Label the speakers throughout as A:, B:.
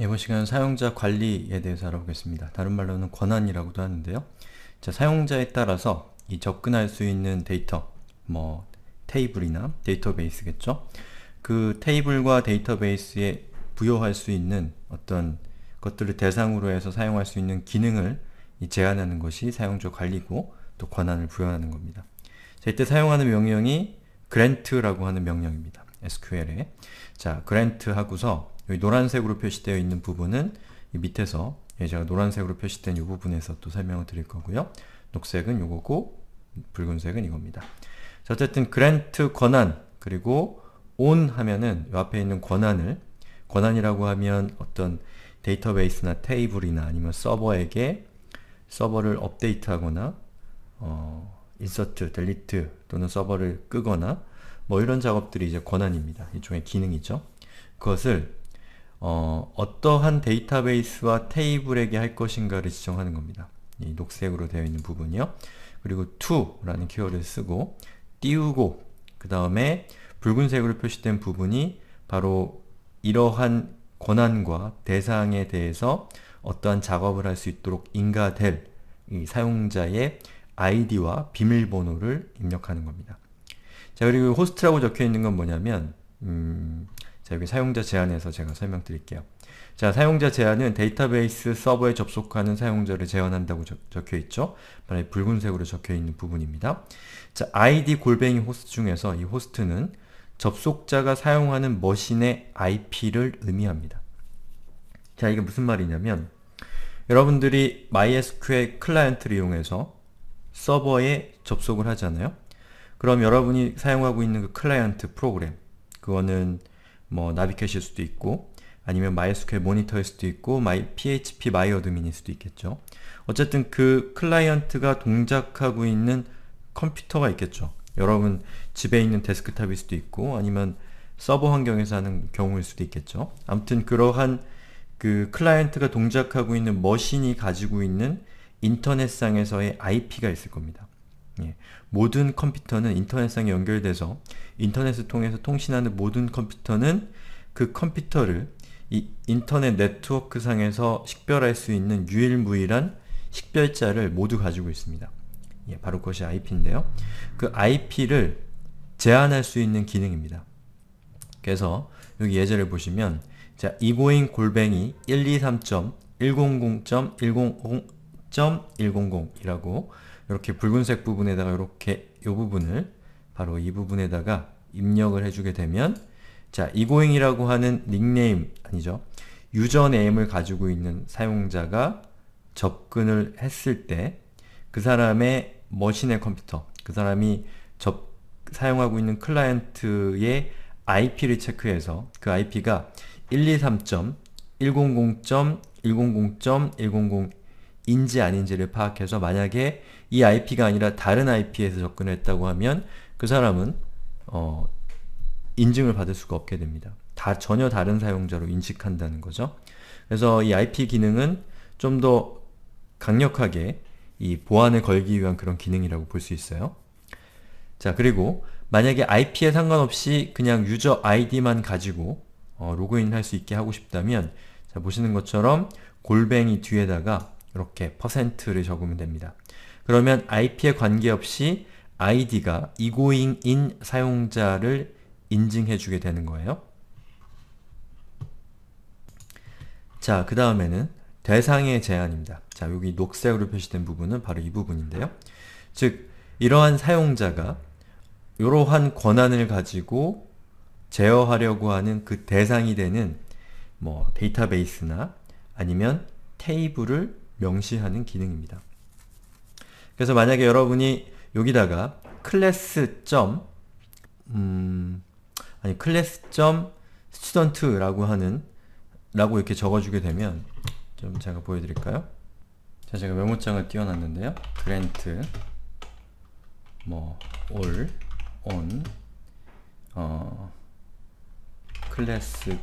A: 이번 시간은 사용자 관리에 대해서 알아보겠습니다. 다른 말로는 권한이라고도 하는데요. 자, 사용자에 따라서 이 접근할 수 있는 데이터, 테이블이나 데이터베이스겠죠. 그 테이블과 데이터베이스에 부여할 수 있는 어떤 것들을 대상으로 해서 사용할 수 있는 기능을 제한하는 것이 사용자 관리고 또 권한을 부여하는 겁니다. 자, 이때 사용하는 명령이 grant라고 하는 명령입니다. SQL에. 자, grant 하고서 여기 노란색으로 표시되어 있는 부분은 이 밑에서 제가 노란색으로 표시된 이 부분에서 또 설명을 드릴 거고요. 녹색은 요거고 붉은색은 이겁니다. 자, 어쨌든 grant 권한 그리고 on 하면은 이 앞에 있는 권한이라고 하면 어떤 데이터베이스나 테이블이나 아니면 서버에게 서버를 업데이트하거나 인서트, 델리트 또는 서버를 끄거나 이런 작업들이 이제 권한입니다. 일종의 기능이죠. 그것을 어떠한 데이터베이스와 테이블에게 할 것인가를 지정하는 겁니다. 이 녹색으로 되어 있는 부분이요. 그리고 to라는 키워드를 쓰고 띄우고 그 다음에 붉은색으로 표시된 부분이 바로 이러한 권한과 대상에 대해서 어떠한 작업을 할 수 있도록 인가될 이 사용자의 아이디와 비밀번호를 입력하는 겁니다. 자, 그리고 호스트라고 적혀 있는 건 뭐냐면 자, 여기 사용자 제한에서 제가 설명드릴게요. 자, 사용자 제한은 데이터베이스 서버에 접속하는 사용자를 제한한다고 적혀 있죠. 바로 붉은색으로 적혀 있는 부분입니다. 자, ID 골뱅이 호스트 중에서 이 호스트는 접속자가 사용하는 머신의 IP를 의미합니다. 자, 이게 무슨 말이냐면 여러분들이 MySQL 클라이언트를 이용해서 서버에 접속을 하잖아요. 그럼 여러분이 사용하고 있는 그 클라이언트 프로그램, 그거는 나비캣일 수도 있고 아니면 MySQL 모니터일 수도 있고 PHP MyAdmin일 수도 있겠죠. 어쨌든 그 클라이언트가 동작하고 있는 컴퓨터가 있겠죠. 여러분 집에 있는 데스크탑일 수도 있고 아니면 서버 환경에서 하는 경우일 수도 있겠죠. 아무튼 그러한 그 클라이언트가 동작하고 있는 머신이 가지고 있는 인터넷상에서의 IP가 있을 겁니다. 예. 모든 컴퓨터는 인터넷상에 연결돼서 인터넷을 통해서 통신하는 모든 컴퓨터는 그 컴퓨터를 이 인터넷 네트워크 상에서 식별할 수 있는 유일무이한 식별자를 모두 가지고 있습니다. 예, 바로 그것이 IP인데요. 그 IP를 제한할 수 있는 기능입니다. 그래서 여기 예제를 보시면 자, egoing 골뱅이 123.100.100.100이라고 이렇게 붉은색 부분에다가 이렇게 이 부분을 바로 이 부분에다가 입력을 해주게 되면 자, egoing이라고 하는 닉네임 아니죠. 유저네임을 가지고 있는 사용자가 접근을 했을 때 그 사람의 머신의 컴퓨터, 그 사람이 사용하고 있는 클라이언트의 IP를 체크해서 그 IP가 123.100.100.100인지 아닌지를 파악해서 만약에 이 IP가 아니라 다른 IP에서 접근을 했다고 하면 그 사람은 인증을 받을 수가 없게 됩니다. 전혀 다른 사용자로 인식한다는 거죠. 그래서 이 IP 기능은 좀 더 강력하게 이 보안을 걸기 위한 그런 기능이라고 볼 수 있어요. 자, 그리고 만약에 IP에 상관없이 그냥 유저 아이디만 가지고 로그인 할 수 있게 하고 싶다면 자, 보시는 것처럼 골뱅이 뒤에다가 이렇게 %를 적으면 됩니다. 그러면 IP에 관계없이 아이디가 egoing인 사용자를 인증해 주게 되는 거예요. 자, 그 다음에는 대상의 제한입니다. 자, 여기 녹색으로 표시된 부분은 바로 이 부분인데요. 즉, 이러한 사용자가 이러한 권한을 가지고 제어하려고 하는 그 대상이 되는 데이터베이스나 아니면 테이블을 명시하는 기능입니다. 그래서 만약에 여러분이 여기다가 클래스.student라고 이렇게 적어주게 되면 좀 제가 보여드릴까요? 자, 제가 메모장을 띄워놨는데요. grant all on class.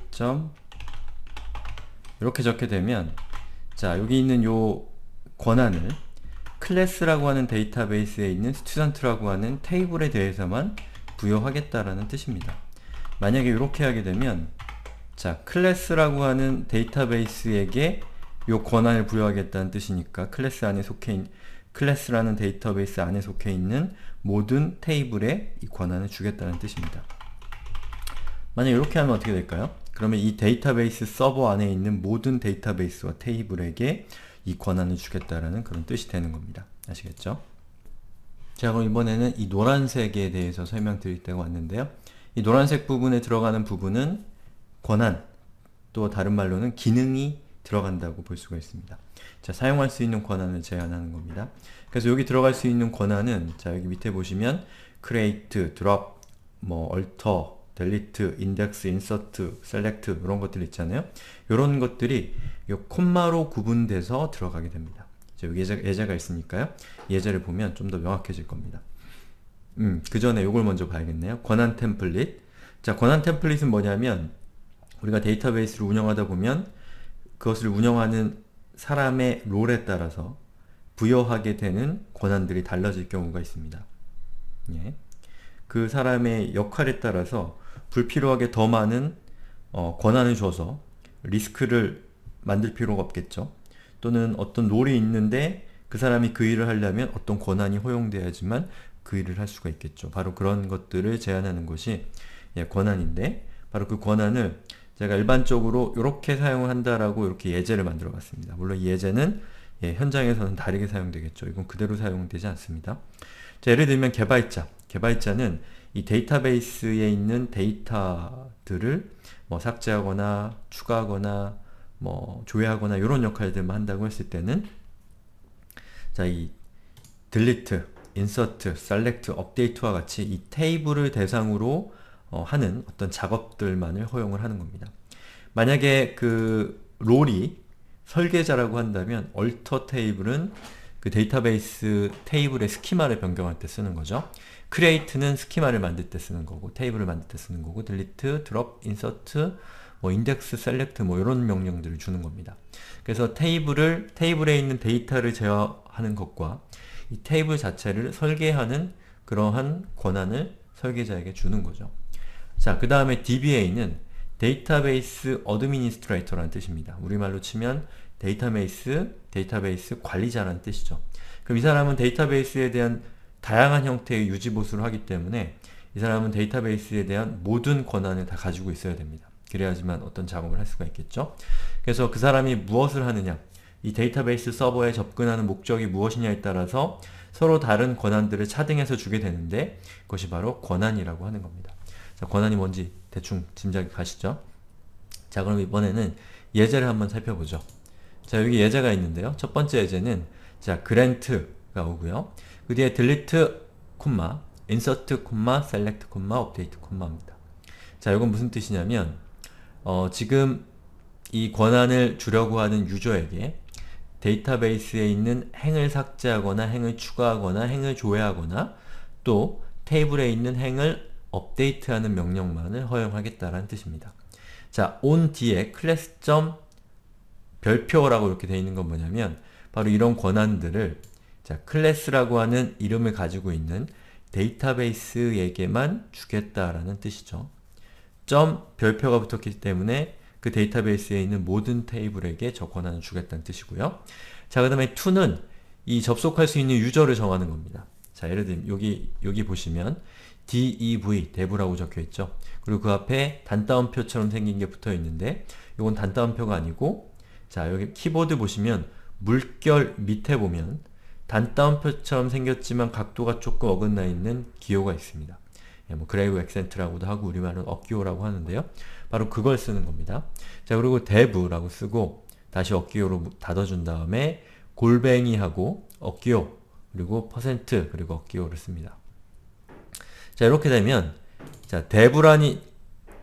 A: 이렇게 적게 되면 자, 여기 있는 요 권한을 클래스라고 하는 데이터베이스에 있는 student라고 하는 테이블에 대해서만 부여하겠다라는 뜻입니다. 만약에 이렇게 하게 되면 자, 클래스라고 하는 데이터베이스에게 요 권한을 부여하겠다는 뜻이니까 클래스라는 데이터베이스 안에 속해 있는 모든 테이블에 이 권한을 주겠다는 뜻입니다. 만약 이렇게 하면 어떻게 될까요? 그러면 이 데이터베이스 서버 안에 있는 모든 데이터베이스와 테이블에게 이 권한을 주겠다라는 그런 뜻이 되는 겁니다. 아시겠죠? 자, 그럼 이번에는 이 노란색에 대해서 설명드리려고 왔는데요. 이 노란색 부분에 들어가는 부분은 권한, 또 다른 말로는 기능이 들어간다고 볼 수가 있습니다. 자, 사용할 수 있는 권한을 제한하는 겁니다. 그래서 여기 들어갈 수 있는 권한은, 자, 여기 밑에 보시면 create, drop, alter, delete, index, insert, select 이런 것들 있잖아요. 이런 것들이 이 콤마로 구분돼서 들어가게 됩니다. 자, 여기 예제가 있으니까요. 예제를 보면 좀 더 명확해질 겁니다. 그 전에 이걸 먼저 봐야겠네요. 권한 템플릿. 자, 권한 템플릿은 뭐냐면 우리가 데이터베이스를 운영하다 보면 그것을 운영하는 사람의 롤에 따라서 부여하게 되는 권한들이 달라질 경우가 있습니다. 예. 그 사람의 역할에 따라서 불필요하게 더 많은 권한을 줘서 리스크를 만들 필요가 없겠죠. 또는 어떤 롤이 있는데 그 사람이 그 일을 하려면 어떤 권한이 허용돼야지만 그 일을 할 수가 있겠죠. 바로 그런 것들을 제한하는 것이 권한인데, 바로 그 권한을 제가 일반적으로 이렇게 사용을 한다라고 이렇게 예제를 만들어 봤습니다. 물론 이 예제는 현장에서는 다르게 사용되겠죠. 이건 그대로 사용되지 않습니다. 자, 예를 들면 개발자는 이 데이터베이스에 있는 데이터들을 삭제하거나 추가하거나 조회하거나 이런 역할들만 한다고 했을 때는, 자, 이 delete, insert, select, update와 같이 이 테이블을 대상으로 하는 어떤 작업들만을 허용을 하는 겁니다. 만약에 그 롤이 설계자라고 한다면 alter 테이블은 그 데이터베이스 테이블의 스키마를 변경할 때 쓰는 거죠. create는 스키마를 만들 때 쓰는 거고, 테이블을 만들 때 쓰는 거고, delete, drop, insert, index, select 이런 명령들을 주는 겁니다. 그래서 테이블에 있는 데이터를 제어하는 것과 이 테이블 자체를 설계하는 그러한 권한을 설계자에게 주는 거죠. 자, 그 다음에 DBA는 데이터베이스 어드미니스트레이터라는 뜻입니다. 우리말로 치면 데이터베이스 관리자라는 뜻이죠. 그럼 이 사람은 데이터베이스에 대한 다양한 형태의 유지보수를 하기 때문에 이 사람은 데이터베이스에 대한 모든 권한을 다 가지고 있어야 됩니다. 그래야지만 어떤 작업을 할 수가 있겠죠. 그래서 그 사람이 무엇을 하느냐, 이 데이터베이스 서버에 접근하는 목적이 무엇이냐에 따라서 서로 다른 권한들을 차등해서 주게 되는데, 그것이 바로 권한이라고 하는 겁니다. 자, 권한이 뭔지 대충 짐작이 가시죠? 자, 그럼 이번에는 예제를 한번 살펴보죠. 자, 여기 예제가 있는데요. 첫 번째 예제는, 자, grant가 오고요. 그 뒤에 delete, insert, select, update입니다. 자, 이건 무슨 뜻이냐면, 지금 이 권한을 주려고 하는 유저에게 데이터베이스에 있는 행을 삭제하거나 행을 추가하거나 행을 조회하거나 또 테이블에 있는 행을 업데이트하는 명령만을 허용하겠다라는 뜻입니다. 자, on 뒤에 클래스 별표라고 이렇게 되어 있는 건 뭐냐면 바로 이런 권한들을, 자, 클래스라고 하는 이름을 가지고 있는 데이터베이스에게만 주겠다라는 뜻이죠. 별표가 붙었기 때문에 그 데이터베이스에 있는 모든 테이블에게 저 권한을 주겠다는 뜻이고요. 자, 그 다음에 to는 이 접속할 수 있는 유저를 정하는 겁니다. 자, 예를 들면 여기 보시면 dev라고 적혀 있죠. 그리고 그 앞에 단따옴표처럼 생긴 게 붙어 있는데 이건 단따옴표가 아니고, 자, 여기 키보드 보시면 물결 밑에 보면 단따옴표처럼 생겼지만 각도가 조금 어긋나 있는 기호가 있습니다. 그레이브 액센트라고도 하고 우리말은 억기호라고 하는데요. 바로 그걸 쓰는 겁니다. 자, 그리고 dev라고 쓰고 다시 억기호로 닫아준 다음에 골뱅이하고 억기호 그리고 %, 그리고 억기호를 씁니다. 자, 이렇게 되면, 자, dev라는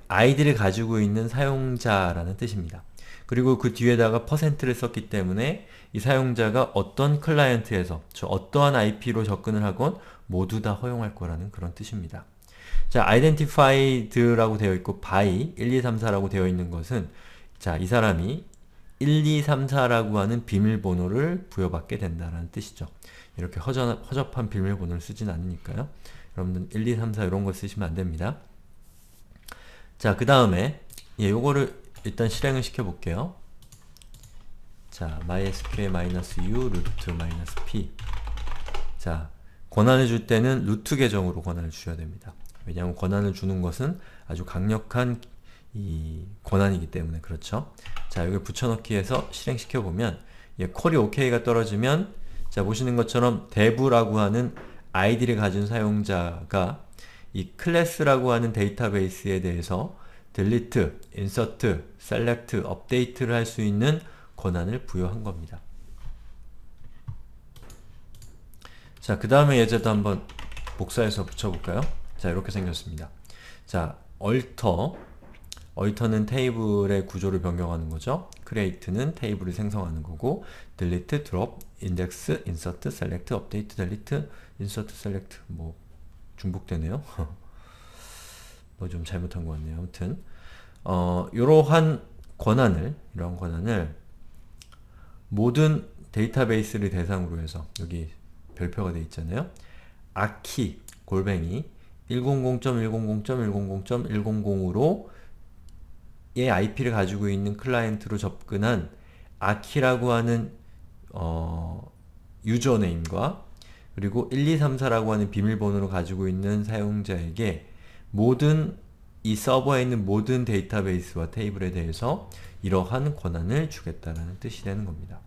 A: 아이디를 가지고 있는 사용자라는 뜻입니다. 그리고 그 뒤에다가 %를 썼기 때문에 이 사용자가 어떤 클라이언트에서 어떠한 IP로 접근을 하건 모두 다 허용할 거라는 그런 뜻입니다. 자, identified라고 되어 있고 by 1, 2, 3, 4라고 되어 있는 것은, 자, 이 사람이 1, 2, 3, 4라고 하는 비밀번호를 부여받게 된다는 뜻이죠. 이렇게 허접한 비밀번호를 쓰진 않으니까요. 여러분들 1, 2, 3, 4 이런 거 쓰시면 안 됩니다. 자, 그 다음에 요거를 일단 실행을 시켜볼게요. 자, mysql-u root-p. 자, 권한을 줄 때는 루트 계정으로 권한을 주셔야 됩니다. 왜냐하면 권한을 주는 것은 아주 강력한 이 권한이기 때문에 그렇죠. 자, 여기 붙여넣기 해서 실행시켜보면 콜이 OK가 떨어지면 자, 보시는 것처럼 dev라고 하는 아이디를 가진 사용자가 이 클래스라고 하는 데이터베이스에 대해서 delete, insert, select, update를 할 수 있는 권한을 부여한 겁니다. 자, 그 다음에 예제도 한번 복사해서 붙여볼까요? 자, 이렇게 생겼습니다. 자, alter는 테이블의 구조를 변경하는 거죠. create는 테이블을 생성하는 거고, delete, drop, index, insert, select, update, delete, insert, select. 뭐 중복되네요. 뭐 좀 잘못한 것 같네요. 아무튼 이러한 권한을 모든 데이터베이스를 대상으로 해서 여기 별표가 되어 있잖아요. 아키 골뱅이 100.100.100.100으로 의 IP를 가지고 있는 클라이언트로 접근한 아키라고 하는 유저네임과 그리고 1234라고 하는 비밀번호를 가지고 있는 사용자에게 모든 이 서버에 있는 모든 데이터베이스와 테이블에 대해서 이러한 권한을 주겠다라는 뜻이 되는 겁니다.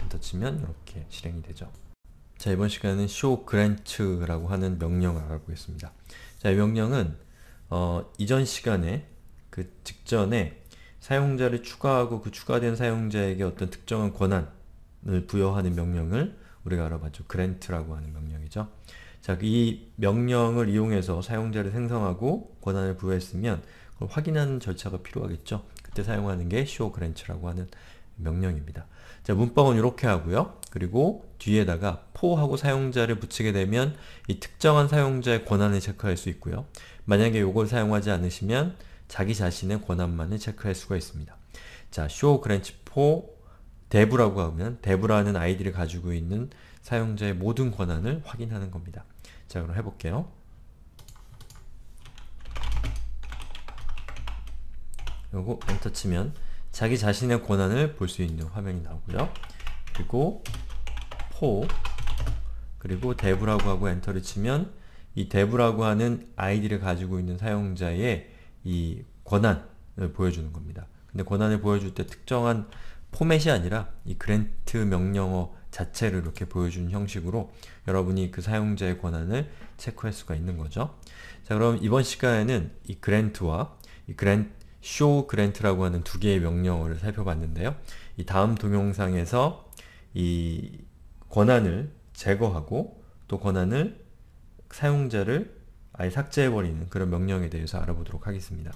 A: 엔터 치면 이렇게 실행이 되죠. 자, 이번 시간에는 show grant라고 하는 명령을 알아보겠습니다. 자, 이 명령은 이전 시간에 그 직전에 사용자를 추가하고 그 추가된 사용자에게 어떤 특정한 권한을 부여하는 명령을 우리가 알아봤죠. grant라고 하는 명령이죠. 자, 이 명령을 이용해서 사용자를 생성하고 권한을 부여했으면 그걸 확인하는 절차가 필요하겠죠. 그때 사용하는 게 show grant라고 하는 명령입니다. 자, 문법은 이렇게 하고요. 그리고 뒤에다가 for하고 사용자를 붙이게 되면 이 특정한 사용자의 권한을 체크할 수 있고요. 만약에 이걸 사용하지 않으시면 자기 자신의 권한만을 체크할 수가 있습니다. 자, show grant for dev라고 하면 dev라는 아이디를 가지고 있는 사용자의 모든 권한을 확인하는 겁니다. 자, 그럼 해볼게요. 그리고 엔터 치면 자기 자신의 권한을 볼 수 있는 화면이 나오고요. 그리고 for 그리고 dev라고 하고 엔터를 치면 이 dev라고 하는 아이디를 가지고 있는 사용자의 이 권한을 보여주는 겁니다. 근데 권한을 보여줄 때 특정한 포맷이 아니라 이 grant 명령어 자체를 이렇게 보여주는 형식으로 여러분이 그 사용자의 권한을 체크할 수가 있는 거죠. 자, 그럼 이번 시간에는 이 grant와 이 show grant라고 하는 두 개의 명령어를 살펴봤는데요. 이 다음 동영상에서 이 권한을 제거하고 또 권한을 사용자를 아예 삭제해버리는 그런 명령에 대해서 알아보도록 하겠습니다.